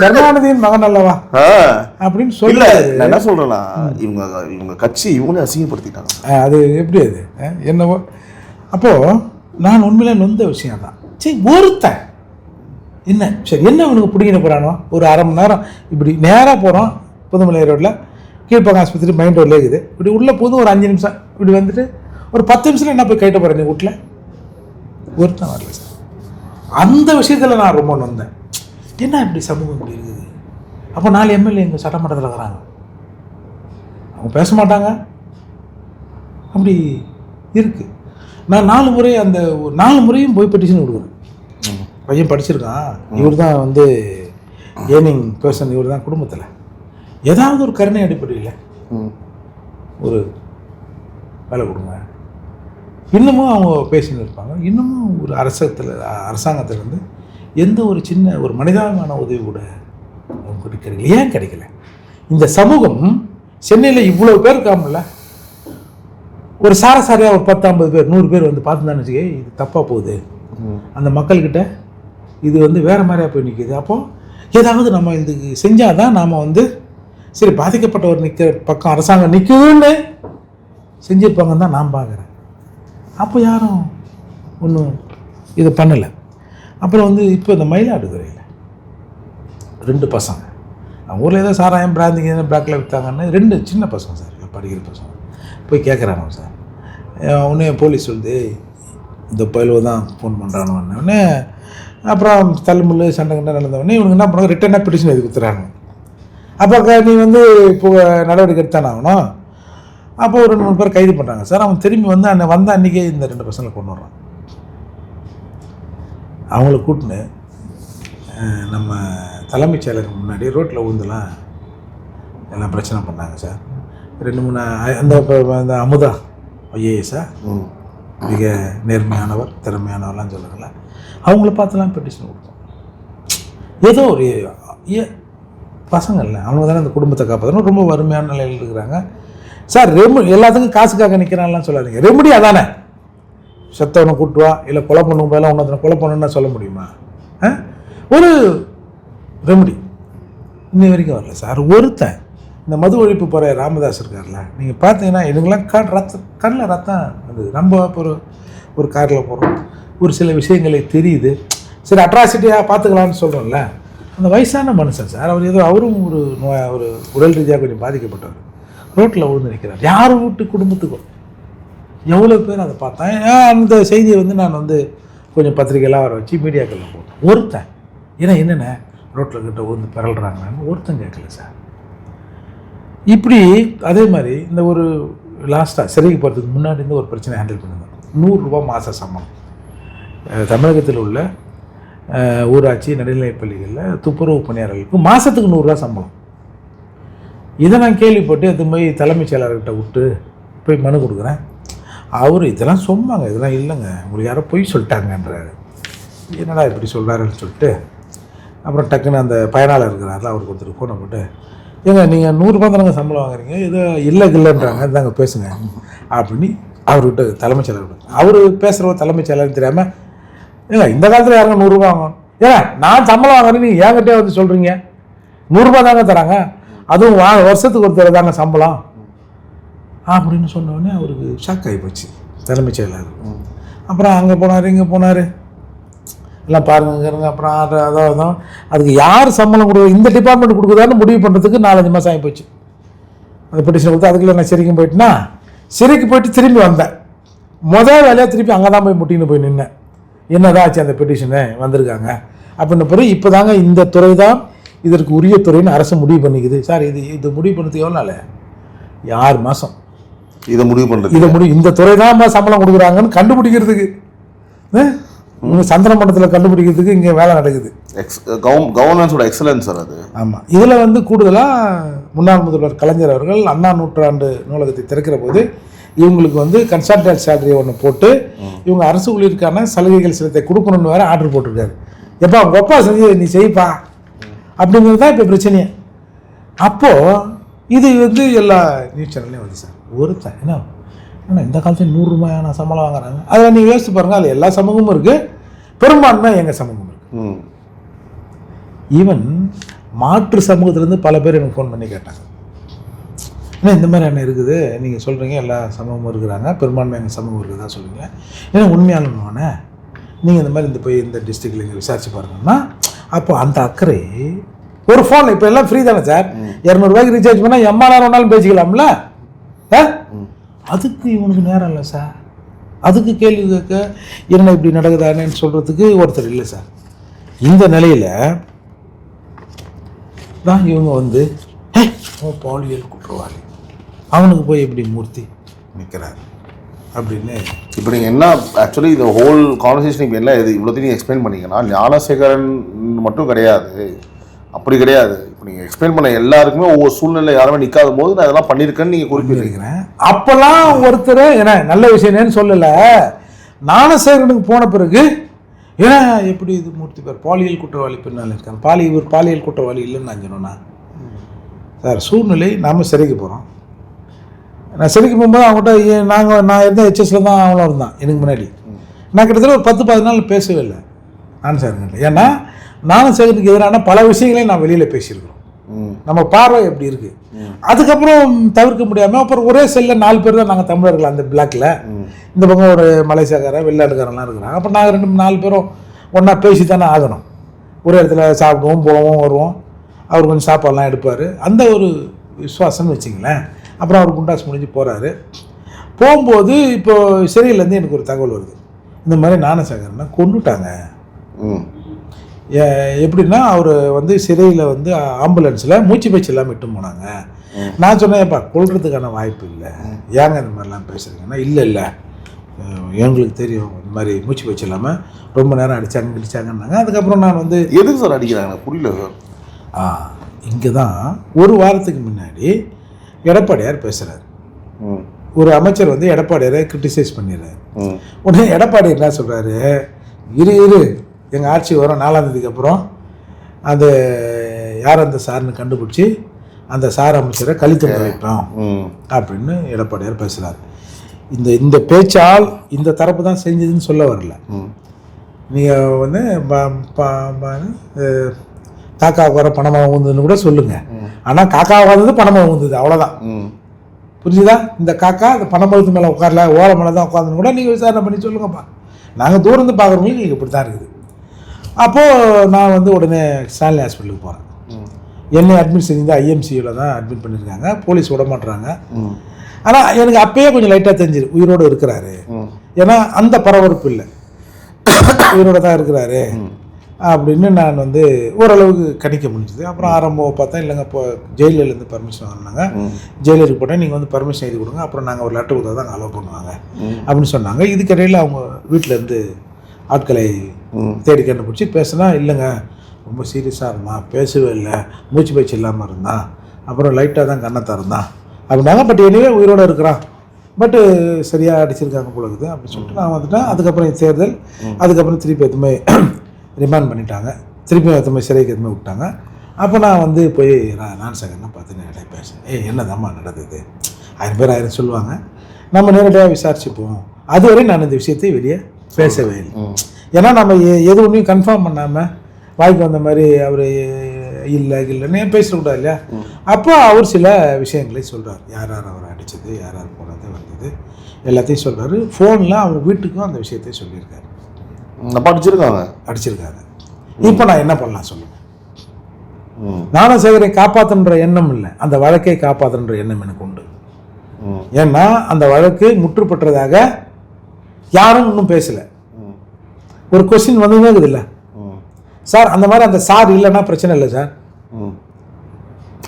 கருணாநிதியின் மகன் அல்லவா அப்படின்னு சொல்ல. நான் என்ன சொல்றேன்னா இவங்க கட்சி இவங்களே அசிங்கப்படுத்திட்டாங்க. அது எப்படி அது என்னவோ. அப்போ நான் உண்மையில நொந்த விஷயம் தான். சரி, ஒருத்தன் என்ன சரி என்ன அவனுக்கு பிடிக்கிற போகிறானோ ஒரு அரை மணி நேரம் இப்படி நேராக போகிறோம் புதுமலை ரோட்டில் கீழ்ப்பாக்கம் ஆஸ்பத்திரி மைண்ட் ரோட்ல இருக்குது. இப்படி உள்ளே போதும் ஒரு 5 நிமிஷம் இப்படி வந்துட்டு ஒரு 10 நிமிஷத்தில் என்ன போய் கைட்ட போகிறேன் நீ வீட்டில் ஒருத்தன் வரல சார். அந்த விஷயத்தில் நான் ரொம்ப நொந்தேன். என்ன இப்படி சமூகம் இப்படி இருக்குது? அப்போ 4 எம்எல்ஏ எங்கள் சட்டமன்றத்தில் இருக்கிறாங்க, அவங்க பேச மாட்டாங்க, அப்படி இருக்குது. நான் 4 முறை அந்த 4 முறையும் போய் பெட்டிஷன் கொடுக்குறேன். பையன் படிச்சிருக்கான், இவர் தான் வந்து ஏர்னிங் பர்சன் இவர் தான் குடும்பத்தில். ஏதாவது ஒரு கருணை அடிப்படையில் ஒரு வேலை கொடுங்க. இன்னமும் அவங்க பேசின்னு இருப்பாங்க. இன்னமும் ஒரு அரசாங்கத்திலேருந்து எந்த ஒரு சின்ன ஒரு மனிதாபிமான உதவி கூட அவங்க கிடைக்கல. ஏன் கிடைக்கல? இந்த சமூகம் சென்னையில் இவ்வளோ பேர் இருக்காமல்ல, ஒரு சாரசாரியாக ஒரு 10-50 பேர் 100 பேர் வந்து பார்த்துதான்னு வச்சுக்க, இது தப்பாக போகுது அந்த மக்கள்கிட்ட, இது வந்து வேறு மாதிரியாக போய் நிற்கிது. அப்போது ஏதாவது நம்ம இதுக்கு செஞ்சால் தான் நாம் வந்து சரி பாதிக்கப்பட்டவர் நிற்கிற பக்கம் அரசாங்கம் நிற்குதுன்னு செஞ்சுருப்பாங்கன்னு தான் நான் பார்க்குறேன். அப்போ யாரும் ஒன்றும் இது பண்ணலை. அப்புறம் வந்து இப்போ இந்த மயிலாடுதுறையில் 2 பசங்க அவங்க ஊரில் ஏதோ சாராயம் பிராந்திங்க பிளாக்கில் விற்றாங்கன்னு 2 சின்ன பசங்க சார், படிக்கிற பசங்க போய் கேட்குறாங்க சார். உடனே போலீஸ் சொல்லுது இந்த பயிலுவை தான் ஃபோன் பண்ணுறானோடனே அப்புறம் தள்ளுமுள்ளு சண்டை கண்டை நடந்தவொடனே இவனுக்கு என்ன பண்ணுறாங்க, ரிட்டர்னாக பெட்டிஷன் எழுதி கொடுத்துறாங்க. அப்போ நீ வந்து இப்போ நடவடிக்கை எடுத்தானே ஆகணும். அப்போ ஒரு 2-3 பேர் கைது பண்ணுறாங்க சார். அவன் திரும்பி வந்து அன்றைக்கே இந்த 2 பசங்களை கொண்டு வர்றான். அவங்கள கூட்டின்னு நம்ம தலைமைச் செயலகம் முன்னாடி ரோட்டில் ஊந்துலாம் எல்லாம் பிரச்சனை பண்ணாங்க சார். 2-3 அந்த அமுதா ஐஏஎஸ்ஸா மிக நேர்மையானவர் திறமையானவர்லாம் சொல்லுங்கள, அவங்கள பார்த்துலாம் பெட்டிஷன் கொடுத்தோம். ஏதோ ஒரு பசங்க இல்லை, அவங்க தானே அந்த குடும்பத்தை காப்பாற்றணும், ரொம்ப வறுமையான நிலையில் இருக்கிறாங்க சார். எல்லாத்துக்கும் காசுக்காக நிற்கிறான்லாம் சொல்லாதீங்க. ரெமடி அதானே, செத்தவனை கூட்டுவா இல்லை கொலை பண்ணும் போதெல்லாம் ஒன்றரை கொலை பண்ணணுன்னா சொல்ல முடியுமா? ஒரு ரெமடி இன்னி வரைக்கும் வரல சார். ஒருத்தன் இந்த மது ஒழிப்பு போகிற ராமதாஸ் இருக்கார்ல, நீங்கள் பார்த்தீங்கன்னா எனக்குலாம் கண்ணில் ரத்தம் அது. நம்ம ஒரு காரில் போகிறோம், ஒரு சில விஷயங்களை தெரியுது, சரி அட்ராசிட்டியாக பார்த்துக்கலான்னு சொல்கிறோம்ல. அந்த வயசான மனுஷன் சார், அவர் ஏதோ அவரும் ஒரு உடல் ரீதியாக கொஞ்சம் பாதிக்கப்பட்டவர், ரோட்டில் விழுந்து நிற்கிறார். யார் வீட்டு குடும்பத்துக்கும் எவ்வளோ பேர் அதை பார்த்தேன். அந்த செய்தியை வந்து நான் வந்து கொஞ்சம் பத்திரிக்கையெல்லாம் வர வச்சு மீடியாக்களில் போட்டேன். ஒருத்தன் ஏன்னா என்னென்ன ரோட்டில் கிட்ட வந்து பிறல்றாங்கன்னு ஒருத்தன் கேட்கல சார். இப்படி அதே மாதிரி இந்த ஒரு லாஸ்ட்டாக சிறைக்கு போகிறதுக்கு முன்னாடி இருந்து ஒரு பிரச்சனை ஹேண்டில் பண்ணுங்க. 100 ரூபா மாத சம்பளம். தமிழகத்தில் உள்ள ஊராட்சி நடுநிலைப் பள்ளிகளில் துப்புரவு பணியாளர்களுக்கு மாதத்துக்கு 100 ரூபா சம்பளம். இதை நான் கேள்விப்பட்டு அது போய் தலைமைச் செயலாளர்கிட்ட விட்டு போய் மனு கொடுக்குறேன். அவர் இதெல்லாம் சொன்னாங்க, இதெல்லாம் இல்லைங்க, உங்களுக்கு யாரோ பொய் சொல்லிட்டாங்கன்றாரு. என்னடா இப்படி சொல்கிறாருன்னு சொல்லிட்டு அப்புறம் டக்குன்னு அந்த பயனாளர் இருக்கிறாரில் அவருக்கு ஒருத்தர் ஃபோனை போட்டு, ஏங்க நீங்கள் 100 ரூபா தானங்க சம்பளம் வாங்குறீங்க, ஏதோ இல்லைன்றாங்க, இதாங்க பேசுங்க அப்படின்னு அவர்கிட்ட தலைமைச் செயலாளர். அவர் பேசுகிறவர் தலைமைச் செயலாளர் தெரியாமல், ஏங்க இந்த காலத்தில் யாருங்க 100 ரூபா வாங்கணும், ஏங்க நான் சம்பளம் வாங்குறேன்னு நீங்கள் என்கிட்டே வந்து சொல்கிறீங்க, 100 ரூபா தாங்க தராங்க, அதுவும் வருஷத்துக்கு ஒருத்தர் தாங்க சம்பளம் அப்படின்னு சொன்னோடனே அவருக்கு ஷாக் ஆகி போச்சு தலைமைச் செயலாளர். அப்புறம் அங்கே போனார் இங்கே போனார் எல்லாம் பாருங்க. அப்புறம் அதான் அதுக்கு யார் சம்பளம் கொடுக்குறது, இந்த டிபார்ட்மெண்ட் கொடுக்குதான்னு முடிவு பண்ணுறதுக்கு 4-5 மாதம் ஆகி போச்சு. அந்த பெட்டிஷன் கொடுத்து அதுக்குள்ளே நான் சிறைக்கு போயிட்டுனா, சிறைக்கு போயிட்டு திரும்பி வந்தேன். வேலையாக திருப்பி அங்கே தான் போய் முட்டின்னு போய் நின்னேன். என்னதான் ஆச்சு அந்த பெட்டிஷனை வந்திருக்காங்க அப்படின்னு பிறகு இப்போ தாங்க இந்த துறை தான் இதற்கு உரிய துறைன்னு அரசு முடிவு பண்ணிக்குது சார். இது முடிவு பண்ணுறதுக்கு எவ்வளோ நாள்? 6 மாதம் இதை முடிவு பண்ணுறது. இந்த துறை தான் சம்பளம் கொடுக்குறாங்கன்னு கண்டுபிடிக்கிறதுக்கு, சந்திர மண்டலத்தில் கண்டுபிடிக்கிறதுக்கு இங்கே வேலை நடக்குது. கவர்னன்ஸோட எக்ஸலன்ஸ் சார் அது. ஆமாம். இதில் வந்து கூடுதலாக முன்னாள் முதல்வர் கலைஞர் அவர்கள் அண்ணா நூற்றாண்டு நூலகத்தை திறக்கிற போது இவங்களுக்கு வந்து கன்சல்டன்ட் சேலரி ஒன்று போட்டு இவங்க அரசு ஊழியருக்கான சலுகைகள் சிலத்தை கொடுக்கணும்னு வேறு ஆர்டர் போட்டிருக்காரு. எப்போ அவங்க அப்பா செஞ்சு நீ செய்ப்பா அப்படிங்கிறது தான் இப்போ பிரச்சனையே. அப்போது இது வந்து எல்லா நியூஸ் சேனல்லையும் வந்து சார் ஒருத்தன் என்ன இந்த காலத்தில் 100 ரூபாயான சம்பளம் வாங்குறாங்க. அதை நீங்கள் யோசிச்சு பாருங்கள், அதில் எல்லா சமூகமும் இருக்குது, பெரும்பான்மை எங்கள் சமூகம் இருக்குது. ஈவன் மாற்று சமூகத்திலேருந்து பல பேர் எனக்கு ஃபோன் பண்ணி கேட்டாங்க, ஏன்னா இந்த மாதிரி என்ன இருக்குது நீங்கள் சொல்கிறீங்க, எல்லா சமூகமும் இருக்கிறாங்க, பெரும்பான்மை எங்கள் சமூகம் இருக்குதா சொல்லுவீங்க, ஏன்னா உண்மையானே நீங்கள் இந்த மாதிரி போய் இந்த டிஸ்ட்ரிக்டில் இங்கே விசாரிச்சு பாருங்கன்னா அப்போ அந்த அக்கறை ஒரு ஃபோனில் இப்போ எல்லாம் ஃப்ரீ தானே சார், 200 ரூபாய்க்கு ரீசார்ஜ் பண்ணால் எம்மா நேரம் வேணாலும் பேசிக்கலாம்ல. அதுக்கு இவனுக்கு நேரம் இல்லை சார். அதுக்கு கேள்வி கேட்க என்ன இப்படி நடக்குதானேன்னு சொல்கிறதுக்கு ஒருத்தர் இல்லை சார். இந்த நிலையில் தான் இவங்க வந்து பாலியல் குற்றவாளி அவனுக்கு போய் எப்படி மூர்த்தி நிற்கிறார் அப்படின்னு. இப்போ நீங்கள் என்ன ஆக்சுவலி இந்த ஹோல் கான்வர்சேஷன் இப்போ என்ன இது இவ்வளோத்தையும் நீங்கள் எக்ஸ்பிளைன் பண்ணிங்கன்னா ஞானசேகரன் மட்டும் கிடையாது, அப்படி கிடையாது. இப்போ நீங்கள் எக்ஸ்பிளைன் பண்ண எல்லாருக்குமே ஒவ்வொரு சூழ்நிலை யாருமே நிற்காத போது நான் இதெல்லாம் பண்ணியிருக்கேன்னு நீங்கள் குறிப்பிட்டிருக்கிறேன். அப்போல்லாம் ஒருத்தர் ஏன்னா நல்ல விஷயம் என்னன்னு சொல்லலை, ஞானசேகரனுக்கு போன பிறகு ஏன்னா எப்படி இது மூர்த்தி பேர் பாலியல் குற்றவாளி பின்னால் இருக்காங்க, இவர் பாலியல் குற்றவாளி இல்லைன்னு நான் சொன்னேன்னா சார் சூழ்நிலை நாம் சிறைக்கு போகிறோம். நான் சிறைக்கு போகும்போது அவங்ககிட்ட நான் இருந்த ஹெச்எஸில் தான் அவங்களும் இருந்தான் எனக்கு முன்னாடி. நான் கிட்டத்தட்ட ஒரு 10-15 நாள் பேசவே இல்லை ஞானசேகரன். ஏன்னா ஞானசேகரனுக்கு எதிரான பல விஷயங்களையும் நான் வெளியில் பேசியிருக்கிறோம். நம்ம பார்வை எப்படி இருக்குது. அதுக்கப்புறம் தவிர்க்க முடியாமல் அப்புறம் ஒரே செல்லில் 4 பேர் தான் நாங்கள் தமிழர்கள் அந்த பிளாக்கில். இந்த பக்கம் ஒரு மலேசியாக்காரன் வெளிநாட்டுக்காரெல்லாம் இருக்கிறாங்க. அப்போ நாங்கள் 2-4 பேரும் ஒன்றா பேசி தானே ஆகணும். ஒரு இடத்துல சாப்பிடுவோம் போவோம் வருவோம். அவர் கொஞ்சம் சாப்பாடெலாம் எடுப்பார். அந்த ஒரு விசுவாசம்னு வச்சிங்களேன். அப்புறம் அவர் குண்டாஸ் முடிஞ்சு போகிறாரு. போகும்போது இப்போது சிறையிலேருந்து எனக்கு ஒரு தகவல் வருது, இந்த மாதிரி ஞானசேகரனை கொண்டுட்டாங்க. எப்படின்னா அவர் வந்து சிறையில் வந்து ஆம்புலன்ஸில் மூச்சு பேச்சு இல்லாமல் இட்டு போனாங்க. நான் சொன்னேன்ப்பா கொல்றதுக்கான வாய்ப்பு இல்லை, ஏங்க இந்த மாதிரிலாம் பேசுகிறீங்கன்னா இல்லை எங்களுக்கு தெரியும் இந்த மாதிரி மூச்சு பேச்சு இல்லாமல் ரொம்ப நேரம் அடித்தாங்கன்னாங்க. அதுக்கப்புறம் நான் வந்து எதுக்கு சார் அடிக்கிறாங்க புரியல சார். இங்கே தான் ஒரு வாரத்துக்கு முன்னாடி எடப்பாடியார் பேசுகிறார். ஒரு அமைச்சர் வந்து எடப்பாடியாரை கிரிட்டிசைஸ் பண்ணிடுறாரு. உடனே எடப்பாடி என்ன சொல்கிறாரு, இரு எங்கள் ஆட்சி வரும் 4ஆம் தேதிக்கு அப்புறம் அது யார் அந்த சார்னு கண்டுபிடிச்சி அந்த சார் அமைச்சரை கழித்து வைப்போம் அப்படின்னு எடப்பாடியார் பேசுகிறார். இந்த பேச்சால் இந்த தரப்பு தான் செஞ்சதுன்னு சொல்ல வரல. நீங்கள் வந்து காக்காவுக்கு வர பணமாக ஊந்துன்னு கூட சொல்லுங்கள். ஆனால் காக்காவை வந்தது பணமாக ஊந்துது, அவ்வளோதான். புரிஞ்சுதா? இந்த காக்கா அந்த பணமரத்து மேலே உட்காரல, ஓர மேலே தான் உட்காந்துன்னு கூட நீங்கள் விசாரணை பண்ணி சொல்லுங்கப்பா. நாங்கள் தூரந்து பார்க்குறவங்களுக்கு நீங்கள் இப்படி தான் இருக்குது. அப்போது நான் வந்து உடனே ஸ்டான்லி ஹாஸ்பிட்டலுக்கு போகிறேன். என்னை அட்மிட் செஞ்சு ஐஎம்சியில் தான் அட்மிட் பண்ணியிருக்காங்க. போலீஸ் விட மாட்டுறாங்க. ஆனால் எனக்கு அப்பயே கொஞ்சம் லைட்டாக தெரிஞ்சிரு உயிரோடு இருக்கிறாரு. ஏன்னா அந்த பரபரப்பு இல்லை, உயிரோடு தான் இருக்கிறாரு அப்படின்னு நான் வந்து ஓரளவுக்கு கணிக்க முடிஞ்சுது. அப்புறம் ஆரம்பம் பார்த்தா இல்லைங்க இப்போ ஜெயிலேருந்து பர்மிஷன் வாங்கினாங்க. ஜெயிலருக்கு போட்டால் நீங்கள் வந்து பர்மிஷன் எழுதி கொடுங்க, அப்புறம் நாங்கள் ஒரு லெட்டர் கொடுத்தா தான் அலோவ் பண்ணுவாங்க அப்படின்னு சொன்னாங்க. இதுக்கிடையில் அவங்க வீட்டிலேருந்து ஆட்களை தேடி கண்டுபிடிச்சி பேசுனா இல்லைங்க ரொம்ப சீரியஸாக இருந்தான், பேசவே இல்லை, மூச்சு பேச்சு இல்லாமல் இருந்தான், அப்புறம் லைட்டாக தான் கண்ணை திறந்தான் அப்படின்னாங்க. பட் எனவே உயிரோடு இருக்கிறான், பட்டு சரியாக அடிச்சிருக்காங்க போல இருக்குது அப்படின்னு சொல்லிட்டு நான் வந்துட்டேன். அதுக்கப்புறம் தேர்தல், அதுக்கப்புறம் திருப்பி எதுவுமே ரிமாண்ட் பண்ணிட்டாங்க, திருப்பி எதுவுமே சிறைக்கு எதுவுமே விட்டாங்க. அப்போ நான் வந்து போய் ஞானசேகரனை பார்த்து நேரடியாக பேசுகிறேன். என்னதாம்மா நடந்தது, 1000 பேர் 1000 சொல்லுவாங்க, நம்ம நேரடியாக விசாரிச்சுப்போம். அதுவரை நான் இந்த விஷயத்தை வெளியே பேசவே இல்லை. ஏன்னா நம்ம எது ஒன்றையும் கன்ஃபார்ம் பண்ணாமல் வாய்க்கு வந்த மாதிரி அவர் இல்லைன்னு பேசக்கூடாது இல்லையா. அப்போ அவர் சில விஷயங்களை சொல்கிறார், யார் யார் அவரை அடித்தது, யார் யார் போனது வந்தது எல்லாத்தையும் சொல்கிறாரு. ஃபோனில் அவங்க வீட்டுக்கும் அந்த விஷயத்தை சொல்லியிருக்காரு. அடிச்சிருக்காங்க. இப்போ நான் என்ன பண்ணலாம் சொல்லுங்கள். ஞானசேகரை காப்பாற்றுன்ற எண்ணம் இல்லை, அந்த வழக்கை காப்பாற்றுன்ற எண்ணம் எனக்கு உண்டு. ஏன்னா அந்த வழக்கு முற்றுப்பட்டதாக யாரும் இன்னும் பேசலை. ஒரு கொஸ்டின் வந்துமே இருக்குது இல்லை சார், அந்த மாதிரி அந்த சார் இல்லைன்னா பிரச்சனை இல்லை சார்.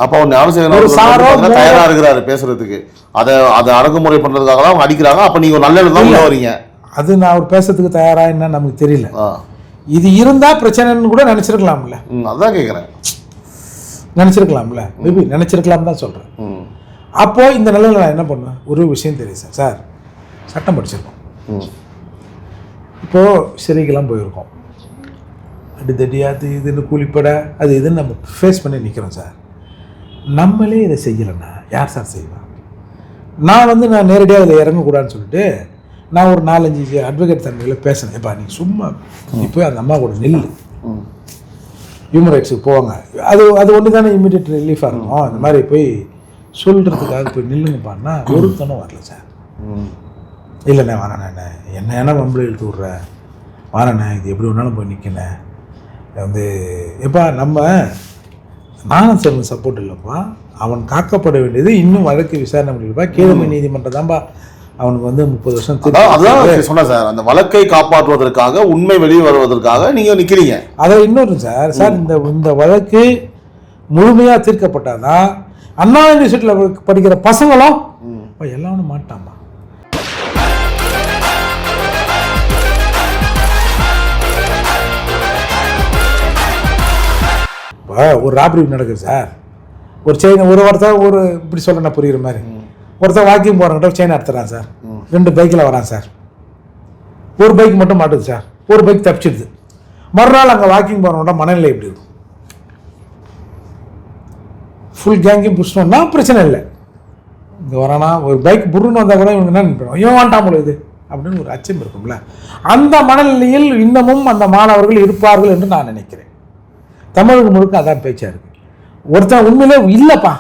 அப்போ ஞானசேகரன் தயாரா இருக்கிறாரு பேசுறதுக்கு, அதை அடக்குமுறை பண்றதுக்காக தான் அவங்க அடிக்கிறாங்க. அப்போ நீங்க நல்ல தான் வரீங்க. அது நான் அவர் பேசுறதுக்கு தயாரா என்ன நமக்கு தெரியல. இது இருந்தா பிரச்சனைன்னு கூட நினைச்சிருக்கலாம்ல. அதான் கேட்குறேன், நினைச்சிருக்கலாம்ல, மேபி நினைச்சிருக்கலாம் தான் சொல்றேன். அப்போ இந்த நிலையில நான் என்ன பண்ணுவேன், ஒரு விஷயம் தெரியும் சார், சார் சட்டம் படிச்சிருக்கோம், இப்போ சிறைக்கெல்லாம் போயிருக்கோம், அடித்தடி அது இதுன்னு கூலிப்பட அது இதுன்னு நம்ம ஃபேஸ் பண்ணி நிற்கிறோம் சார். நம்மளே இதை செய்யலைன்னா யார் சார் செய்வான்? நான் வந்து நான் நேரடியாக இதில் இறங்கக்கூடாதுன்னு சொல்லிட்டு நான் ஒரு 4-5 அட்வொகேட் தன்மையில் பேசினேன். இப்போ நீங்கள் சும்மா இப்போ அந்த அம்மா கூட நில்லு, ஹியூமன் ரைட்ஸுக்கு போவாங்க, அது ஒன்று தானே இமீடியட் ரிலீஃபாக இருக்கும். அந்த மாதிரி போய் சொல்கிறதுக்காக போய் நில்லுங்கப்பான்னா ஒருத்தனும் வரல சார். இல்லைண்ணே வானண்ணே, என்ன ஏன்னா வம்பளை இழுத்து விட்ற வானண்ணே, இது எப்படி வேணாலும் போய் நிற்கினேன் வந்து எப்பா நம்ம ஞானசேகரன் சப்போர்ட் இல்லைப்பா, அவன் காக்கப்பட வேண்டியது இன்னும் வழக்கு விசாரணை முடியலப்பா, கீழமை நீதிமன்றம் தான்ப்பா அவனுக்கு வந்து 30 வருஷம். அதான் சொன்னேன் சார், அந்த வழக்கை காப்பாற்றுவதற்காக உண்மை வெளியே வருவதற்காக நீங்கள் நிற்கிறீங்க. அதை இன்னொரு சார் இந்த வழக்கு முழுமையாக தீர்க்கப்பட்டாதான் அண்ணா யூனிவர்சிட்டியில் படிக்கிற பசங்களும் எல்லாரும் மாட்டாமா. இப்போ ஒரு ராபரி நடக்குது சார், ஒரு செயின் ஒருத்தர் இப்படி சொல்ல நான் புரியுற மாதிரி, ஒருத்தர் வாக்கிங் போகிறவங்கிட்ட செயின் அறுத்துறான் சார், 2 பைக்கில் வரான் சார், ஒரு பைக் மட்டும் மாட்டுது சார், ஒரு பைக் தப்பிச்சிடுது. மறுநாள் அங்கே வாக்கிங் போகிறவங்கள்ட்ட மனநிலை எப்படி இருக்கும்? ஃபுல் கேங்கையும் பிடிச்சிட்டோம்னா பிரச்சனை இல்லை, இங்கே வரானா ஒரு பைக் புருன்னு வந்தால் கூட இவங்க என்ன நினைப்போம், இவன் வாண்டாம் பொழுது அப்படின்னு ஒரு அச்சம் இருக்கும்ல. அந்த மனநிலையில் இன்னமும் அந்த மாணவர்கள் இருப்பார்கள் என்று நான் நினைக்கிறேன். தமிழகம் முழுக்க அதான் பேச்சா இருக்கு. ஒருத்தன் உண்மையிலே இல்லைப்பா,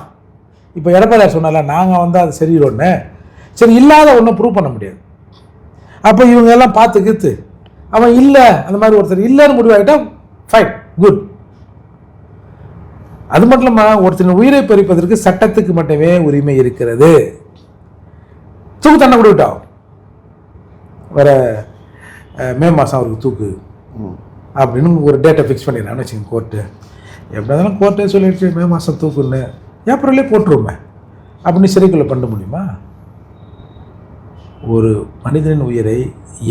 இப்போ எடப்பாடியார் சொன்னால நாங்கள் வந்து அது சரியில்லைன்னு, சரி இல்லாத ஒன்றும் ப்ரூவ் பண்ண முடியாது. அப்போ இவங்க எல்லாம் பார்த்து கீத்து அவன் இல்லை அந்த மாதிரி ஒருத்தர் இல்லைன்னு முடிவாகிட்டா ஃபைன் குட். அது மட்டும் இல்லாமல் ஒருத்தன் உயிரை பறிப்பதற்கு சட்டத்துக்கு மட்டுமே உரிமை இருக்கிறது. தூக்கு தண்டனை கொடுக்கிட்டோம், வர மே மாதம் அவருக்கு தூக்கு அப்படின்னு ஒரு டேட்டை ஃபிக்ஸ் பண்ணிடுறான்னு வச்சுக்கோங்க கோர்ட்டு. எப்படி இருந்தாலும் கோர்ட்டே சொல்லிடுச்சு மே மாதம் தூக்குன்னு, ஏப்ரல்லே போட்டுருவோமே அப்படின்னு சிறைக்குள்ளே பண்ண முடியுமா? ஒரு மனிதனின் உயிரை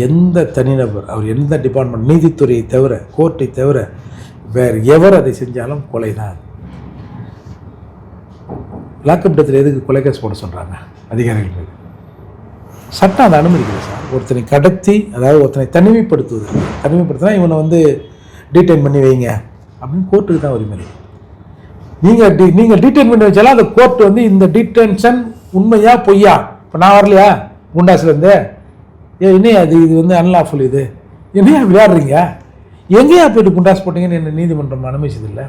எந்த தனிநபர், அவர் எந்த டிபார்ட்மெண்ட், நீதித்துறையை தவிர, கோர்ட்டை தவிர வேறு எவர் அதை செஞ்சாலும் கொலை தான். லாக்அப் டெத்தில் எதுக்கு கொலை கேஸ் போட சொல்கிறாங்க அதிகாரிகள் மீது? சட்டம் அதை அனுமதிக்கல சார். ஒருத்தனை கடத்தி, அதாவது ஒருத்தனை தனிமைப்படுத்தினா இவனை வந்து டீடைன் பண்ணி வைங்க அப்படின்னு கோர்ட்டுக்கு தான் உரிமை. நீங்கள் டீடைன் பண்ணி வச்சாலும் அந்த கோர்ட் வந்து இந்த டீடென்ஷன் உண்மையா பொய்யா, இப்போ நான் வரலையா குண்டாஸ்லேருந்து, என்னையா இது வந்து அன்லாஃபுல், இது என்னையா விளையாடுறீங்க, எங்கேயா போய்ட்டு குண்டாஸ் போட்டிங்கன்னு என்ன நீதிமன்றம் அனுமதிச்சதில்லை.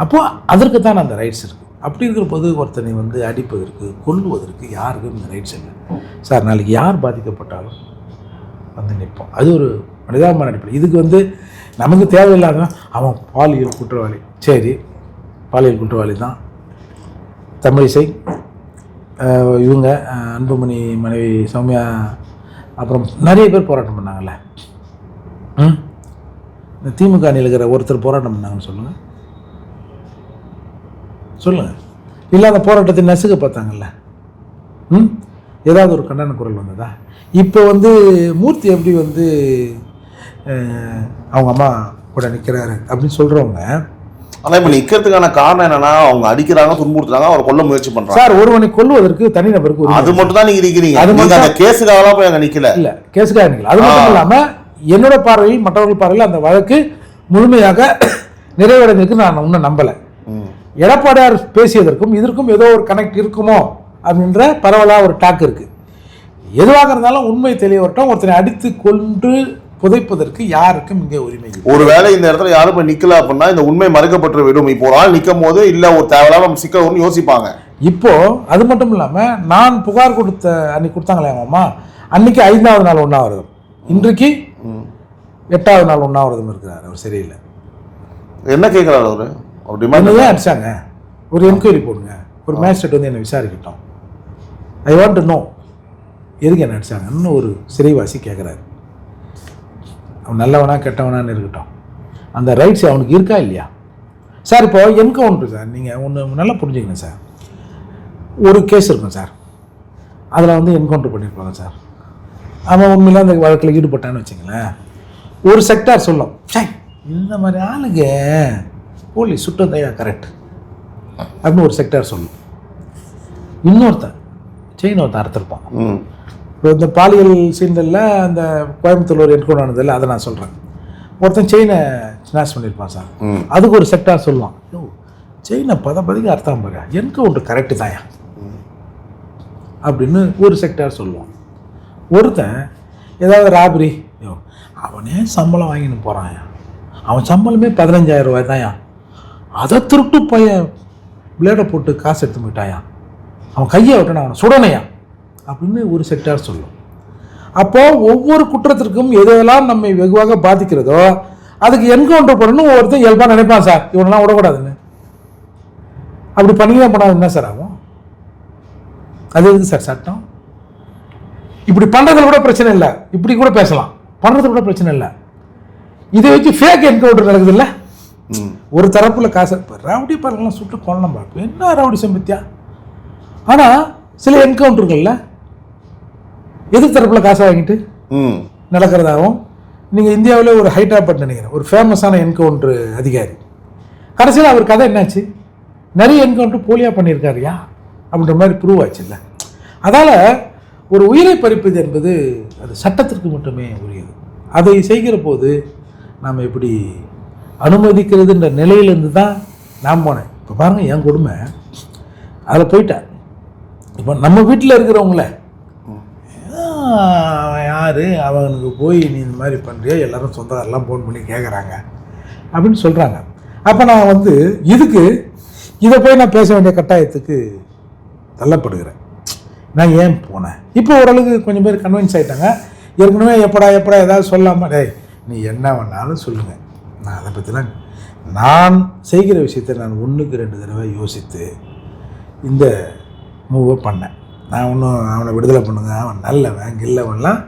அப்போது அதற்கு தான் அந்த ரைட்ஸ் இருக்குது. அப்படி இருக்கிற போது ஒருத்தனை வந்து அடிப்பதற்கு, கொல்லுவதற்கு யாருக்கும் இந்த ரைட்ஸ் இல்லை சார். நாளைக்கு யார் பாதிக்கப்பட்டாலும் வந்து நிற்போம். அது ஒரு மனிதாபிமான அடிப்படை. இதுக்கு வந்து நமக்கு தேவையில்லாத அவன் பாலியல் குற்றவாளி, சரி பாலியல் குற்றவாளி தான், தமிழிசை, இவங்க அன்புமணி மனைவி சௌமியா, அப்புறம் நிறைய பேர் போராட்டம் பண்ணாங்கல்ல. இந்த திமுக அணியில் இருக்கிற ஒருத்தர் போராட்டம் பண்ணாங்கன்னு சொல்லுங்கள், இல்லை அந்த போராட்டத்தை நசுக்க பார்த்தாங்கல்ல, ஏதாவது ஒரு கண்டன குரல் வந்ததா? இப்போ வந்து மூர்த்தி எப்படி வந்து அவங்க அம்மா கூட நிற்கிறாரு அப்படின்னு சொல்கிறவங்க, ஆனால் இப்போ நிற்கிறதுக்கான காரணம் என்னன்னா, அவங்க அடிக்கிறாங்க, துன்புறுத்துறாங்க, அவர் கொல்ல முயற்சி பண்ணுறாங்க சார். ஒருவனை கொல்லுவதற்கு தனிநபருக்கு அது மட்டும் தான் நீங்கள் இருக்கிறீங்க, அது மட்டும் அந்த கேஸுக்காகலாம் போய் அங்கே நிற்கல. இல்லை கேஸுக்காக நிற்கல. அது மட்டும் இல்லாமல் என்னோட பார்வையில், மற்றவர்கள் பார்வையில் அந்த வழக்கு முழுமையாக நிறைவடைந்திருக்கு நான் இன்னும் நம்பலை. எடப்பாடியார் பேசியதற்கும் இதற்கும் ஏதோ ஒரு கனெக்ட் இருக்குமோ அப்படின்ற பரவலாக ஒரு டாக் இருக்குது. எதுவாக இருந்தாலும் உண்மை தெளிய வரட்டும். ஒருத்தனை அடித்து கொண்டு புதைப்பதற்கு யாருக்கும் இங்கே உரிமை இல்லை. ஒருவேளை இந்த இடத்துல யாரும் போய் நிற்கல அப்படின்னா இந்த உண்மை மறைக்கப்பட்டு விடும். இப்போ ஒரு ஆள் நிற்கும் போது இல்லை ஒரு தேவையில்லாம சிக்கல் யோசிப்பாங்க. இப்போ அது மட்டும் இல்லாமல் நான் புகார் கொடுத்த அன்னைக்கு கொடுத்தாங்களே அம்மா, அன்னைக்கு 5வது நாள் உண்ணாவிரதம், இன்றைக்கு 8வது நாள் உண்ணாவிரதம் இருக்கிறார். அவர் சரியில்லை. என்ன கேட்குறாரு அவரு? ஏன் அடிச்சாங்க? ஒரு என்கொயரி போடுங்க, ஒரு மேஜிஸ்ட்ரேட் வந்து என்னை விசாரிக்கட்டும். ஐ வாண்ட் டு நோ எதுக்கு என்ன அடிச்சாங்கன்னு ஒரு சிறைவாசி கேட்குறாரு. அவன் நல்லவனா கெட்டவனான்னு இருக்கட்டும், அந்த ரைட்ஸ் அவனுக்கு இருக்கா இல்லையா சார்? இப்போ என்கவுண்டர் சார், நீங்கள் ஒன்று நல்லா புரிஞ்சுக்கணும் சார். ஒரு கேஸ் இருக்கும் சார், அதில் வந்து என்கவுண்டர் பண்ணியிருப்பாங்க சார். அவன் உண்மையில அந்த வழக்கில் ஈடுபட்டான்னு வச்சுங்களேன், ஒரு செக்டார் சொல்லும், சை இந்த மாதிரி ஆளுங்க போலீஸ் சுட்டதையா கரெக்ட் அப்படின்னு ஒரு செக்டார் சொல்லும். இன்னொருத்தன் செயின் ஒருத்தன் அறுத்திருப்பான். இப்போ இந்த பாலியல் சீண்டலில் அந்த கோயம்புத்தூர் ஒரு என்கவுண்டர் ஆனதில்லை, அதை நான் சொல்கிறேன். ஒருத்தன் செயினை ஸ்நாஷ் பண்ணியிருப்பான் சார், அதுக்கு ஒரு செக்டார் சொல்லுவான், செயினை பதப்பதிக்கு அர்த்தம் பாரு, என்கவுண்டர் கரெக்டு தாயா அப்படின்னு ஒரு செக்டார் சொல்லுவான். ஒருத்தன் ஏதாவது ராபரி, அவனே சம்பளம் வாங்கின்னு போகிறான், அவன் சம்பளமே 15,000 ரூபாய் தாயா, அதை திருட்டு பையன் பிளேடை போட்டு காசு எடுத்து போயிட்டாயா, அவன் கையை விட்டான அவனை சுடனையா அப்படின்னு ஒரு செக்டார் சொல்லும். அப்போது ஒவ்வொரு குற்றத்திற்கும் எதெல்லாம் நம்மை வெகுவாக பாதிக்கிறதோ அதுக்கு என்கவுண்டர் பண்ணணும் ஒவ்வொருத்தன் இயல்பாக நினைப்பான் சார், இவனெல்லாம் விடக்கூடாதுன்னு. அப்படி பண்ணியே போனால் என்ன சார் ஆகும்? அது எதுக்கு சார் சட்டம்? இப்படி பண்ணுறதுல கூட பிரச்சனை இல்லை, இப்படி கூட பேசலாம், பண்ணுறதுல கூட பிரச்சனை இல்லை. இதை வச்சு ஃபேக் என்கவுண்டர் நடக்குது இல்லை, ஒரு தரப்புல காசு. ரவுடி பாருங்களாம் சுட்டு கொள்ளணும் பார்ப்போம், என்ன ரவுடி சம்பத்தியா. ஆனால் சில என்கவுண்டர்கள்ல எதிர் தரப்புல காசை வாங்கிட்டு நடக்கிறதாகவும். நீங்கள் இந்தியாவில் ஒரு ஹைட்ராபாட் நினைக்கிறேன், ஒரு ஃபேமஸான என்கவுண்டர் அதிகாரி, கடைசியில் அவர் கதை என்னாச்சு, நிறைய என்கவுண்டர் போலியாக பண்ணியிருக்காருயா அப்படின்ற மாதிரி ப்ரூவ் ஆச்சு இல்லை. அதால் ஒரு உயிரை பறிப்பது என்பது அது சட்டத்திற்கு மட்டுமே உரியது. அதை செய்கிற போது நாம் எப்படி அனுமதிக்கிறதுன்ற நிலையிலேருந்து தான் நான் போனேன். இப்போ பாருங்கள், என் கொடுமை அதில் போயிட்டேன். இப்போ நம்ம வீட்டில் இருக்கிறவங்கள யார் அவனுக்கு போய் நீ இந்த மாதிரி பண்ணுறியா, எல்லோரும் சொந்தக்காரெல்லாம் ஃபோன் பண்ணி கேட்குறாங்க அப்படின்னு சொல்கிறாங்க. அப்போ நான் வந்து இதுக்கு இதை போய் நான் பேச வேண்டிய கட்டாயத்துக்கு தள்ளப்படுகிறேன். நான் ஏன் போனேன்? இப்போ ஓரளவுக்கு கொஞ்சம் பேர் கன்வின்ஸ் ஆகிட்டாங்க. ஏற்கனவே எப்படா ஏதாவது சொல்லாமல், டேய் நீ என்ன வேணாலும் சொல்லுங்கள், நான் அதை பற்றிலாம் நான் செய்கிற விஷயத்தை நான் 1க்கு 2 தடவை யோசித்து இந்த மூவை பண்ணேன். நான் ஒன்றும் அவனை விடுதலை பண்ணுங்க, அவன் நல்லவன் கில்லவன்லாம்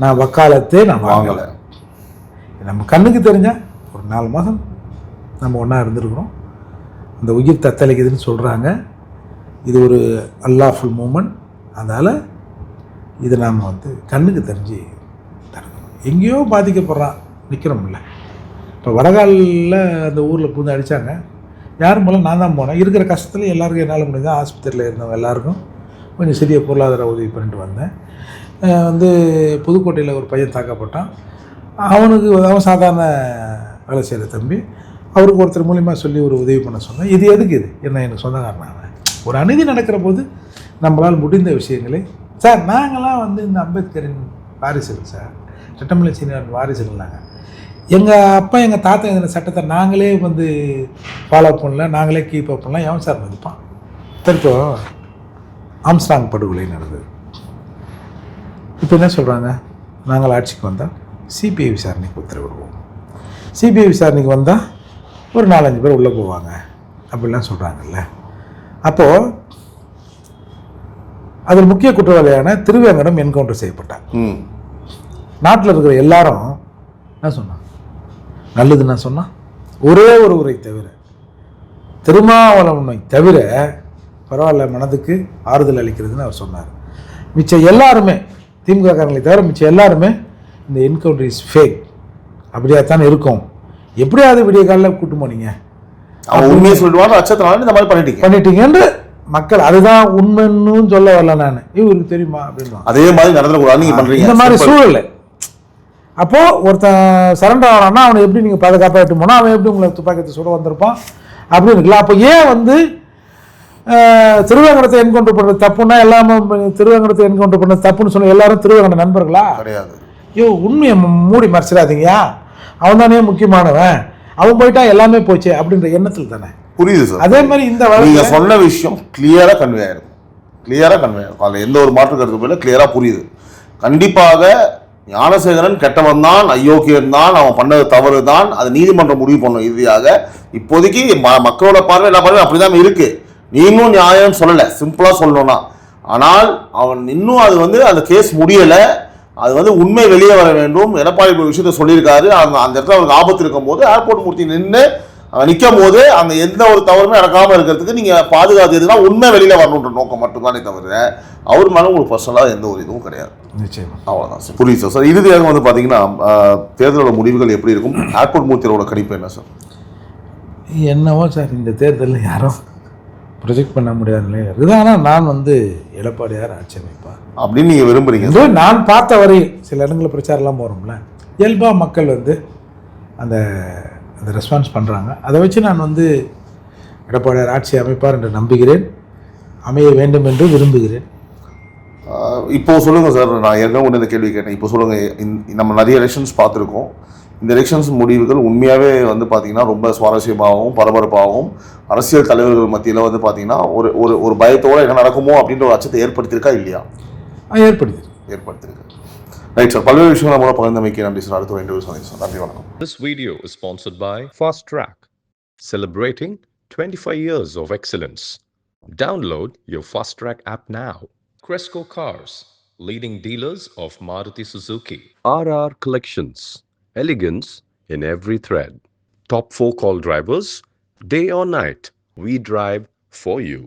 நான் வக்காலத்தே நான் வாங்கலை. நம்ம கண்ணுக்கு தெரிஞ்சால் ஒரு 4 மாதம் நம்ம ஒன்றா இருந்திருக்கிறோம். அந்த உயிர் தத்தளிக்குதுன்னு சொல்கிறாங்க. இது ஒரு அன்லாஃபுல் மூமெண்ட். அதனால் இதை நாம் வந்து கண்ணுக்கு தெரிஞ்சு தரணும். எங்கேயோ பாதிக்கப்படுறான், நிற்கிறோம்ல. இப்போ வடகாலில் அந்த ஊரில் புகுந்து அடித்தாங்க. யாரும் போல நான் தான் போனேன். இருக்கிற கஷ்டத்தில் எல்லாருக்கும் என்னால் முடிஞ்சு ஆஸ்பத்திரியில் இருந்தவங்க எல்லாருக்கும் கொஞ்சம் சிறிய பொருளாதார உதவி பண்ணிட்டு வந்தேன். வந்து புதுக்கோட்டையில் ஒரு பையன் தாக்கப்பட்டான். அவன் சாதாரண வேலை செய்கிற தம்பி. அவருக்கு ஒருத்தர் மூலிமா சொல்லி ஒரு உதவி பண்ண சொன்னேன். இது எதுக்கு இது என்ன எனக்கு சொந்தக்காரனாக ஒரு அநீதி நடக்கிற போது நம்மளால் முடிந்த விஷயங்களை சார், நாங்களாம் வந்து இந்த அம்பேத்கரின் வாரிசுகள் சார், சட்டமலை சீனியர் வாரிசுகள். நாங்கள் எங்கள் அப்பா எங்கள் தாத்தா எழுதின சட்டத்தை நாங்களே வந்து ஃபாலோ பண்ணல, நாங்களே கீப் அப் பண்ணலாம். எவன் சார் மதிப்பான்? இப்போ ஆம்ஸ்ட்ராங் படுகொலை நடந்தது. இப்போ என்ன சொல்கிறாங்க, நாங்கள் ஆட்சிக்கு வந்தால் சிபிஐ விசாரணைக்கு உத்தரவிடுவோம், சிபிஐ விசாரணைக்கு வந்தால் ஒரு 4-5 பேர் உள்ளே போவாங்க அப்படிலாம் சொல்கிறாங்கல்ல. அப்போது அதில் முக்கிய குற்றவாளியான திருவேங்கடம் என்கவுண்டர் செய்யப்பட்டார். நாட்டில் இருக்கிற எல்லாரும் என்ன சொன்னான், நல்லது நான் சொன்னான். ஒரே ஒரு உரை தவிர, திருமாவளவனை தவிர பரவாயில்ல, மனதுக்கு ஆறுதல் அளிக்கிறதுன்னு அவர் சொன்னார். மிச்சம் எல்லாருமே, திமுக காரங்களை தவிர மிச்சம் எல்லாருமே இந்த என்கவுண்டர் இஸ் ஃபேக், அப்படியாத்தான் இருக்கும், எப்படியாவது விடிய காலில் கூட்டு போனீங்க, அவங்க உண்மையை சொல்லிடுவாங்க, அச்சத்தினால இந்த மாதிரி பண்ணிட்டீங்கன்னு மக்கள், அதுதான் உண்மைன்னு சொல்ல வரல நான், இவருக்கு தெரியுமா அப்படின்னு. அதே மாதிரி நடந்துக்கூடாது நீங்கள் பண்ணுறீங்க இந்த மாதிரி சூழல். அப்போது ஒருத்தன் சரண்டர் ஆனான்னா அவனை எப்படி நீங்கள் பாதுகாப்பாக எட்டு போனால் அவன் எப்படி உங்களை துப்பாக்கியத்தை சுட வந்திருப்பான் அப்படின்னு இருக்குல்ல. அப்போ ஏன் வந்து திருவேங்கடத்தை என்கவுண்டர் பண்ணுறது தப்புன்னா எல்லாமே திருவேங்கடத்தை என்கவுண்டர் பண்ணுறது தப்புன்னு சொன்ன எல்லாரும் திருவேங்கட நண்பர்களா? கிடையாது. ஐயோ, உண்மையை மூடி மறைச்சிடாதீங்கயா, அவன் தானே முக்கியமானவன், அவன் போயிட்டா எல்லாமே போச்சு அப்படின்ற எண்ணத்தில் தானே. புரியுது சார். அதே மாதிரி இந்த நீங்க சொன்ன விஷயம் கிளியரா கன்வே ஆயிருக்கும், அதில் எந்த ஒரு மாற்று கருத்து போல கிளியரா புரியுது. கண்டிப்பாக ஞானசேகரன் கெட்டவன் தான், அயோக்கியன் தான், அவன் பண்ணது தவறு தான், அது நீதிமன்றம் முடிவு பண்ணும் இறுதியாக. இப்போதைக்கு மக்களோட பார்வை எல்லா பார்வையும் அப்படிதான் இருக்கு. நீ இன்னும் நியாயம் சொல்லலை, சிம்பிளா சொல்லணும்னா. ஆனால் அவன் இன்னும் அது வந்து அந்த கேஸ் முடியலை, அது வந்து உண்மை வெளியே வர வேண்டும். எடப்பாடி ஒரு விஷயத்த சொல்லியிருக்காரு, அந்த இடத்துல அவருக்கு ஆபத்து இருக்கும் போது ஏர்போர்ட் மூர்த்தி நின்று நிற்கும் போது அந்த எந்த ஒரு தவறுமே நடக்காமல் இருக்கிறதுக்கு நீங்கள் பாதுகாத்துனா உண்மை வெளியில் வரணுன்ற நோக்கம் மட்டும்தானே தவிர அவர் மேலே உங்களுக்கு பர்சனலாக எந்த ஒரு இதுவும் கிடையாது. நிச்சயமாக அவ்வளோதான் சார். புரியுது சார். சார், இறுதியாக வந்து பார்த்தீங்கன்னா தேர்தலோட முடிவுகள் எப்படி இருக்கும்? ஏர்போர்ட் மூர்த்தியோட கணிப்பு என்ன சார்? என்னவோ சார், இந்த தேர்தலில் யாரும் ப்ரொஜெக்ட் பண்ண முடியாத நிலையில் இருக்குது. ஆனால் நான் வந்து எடப்பாடியார் ஆட்சி அமைப்பார் அப்படின்னு நீங்கள் விரும்புகிறீங்க? நான் பார்த்த வரையில் சில இடங்களில் பிரச்சாரம்லாம் போகிறோம்ல, இயல்பாக மக்கள் வந்து அந்த அந்த ரெஸ்பான்ஸ் பண்ணுறாங்க. அதை வச்சு நான் வந்து எடப்பாடியார் ஆட்சி அமைப்பார் என்று நம்புகிறேன், அமைய வேண்டும் என்று விரும்புகிறேன். இப்போது சொல்லுங்கள் சார், நான் ஏற்கனவே ஒன்று இந்த கேள்வி கேட்டேன். இப்போ சொல்லுங்கள், நம்ம நிறைய எலெக்ஷன்ஸ் பார்த்துருக்கோம். இந்த எலெக்ஷன்ஸ் முடிவுகள் உண்மையாகவே வந்து பார்த்திங்கன்னா ரொம்ப சுவாரஸ்யமாகவும் பரபரப்பாகவும் அரசியல் தலைவர்கள் மத்தியில் வந்து பார்த்திங்கன்னா ஒரு ஒரு ஒரு பயத்தோடு என்ன நடக்குமோ அப்படின்ற ஒரு அச்சத்தை ஏற்படுத்தியிருக்கா இல்லையா? ஏற்படுத்தியிருக்கு. ரைட் சார், பல்வேறு விஷயங்களை மூலம் பகிர்ந்தமைக்கு நன்றி சார். அடுத்த இன்டர்வியூ சந்திக்கிறேன் சார். நன்றி, வணக்கம். This video is sponsored by Fast Track, celebrating 25 years of excellence. Download your Fast Track app now. Cresco Cars, leading dealers of Maruti Suzuki. RR Collections, elegance in every thread. Top 4 call drivers, day or night, we drive for you.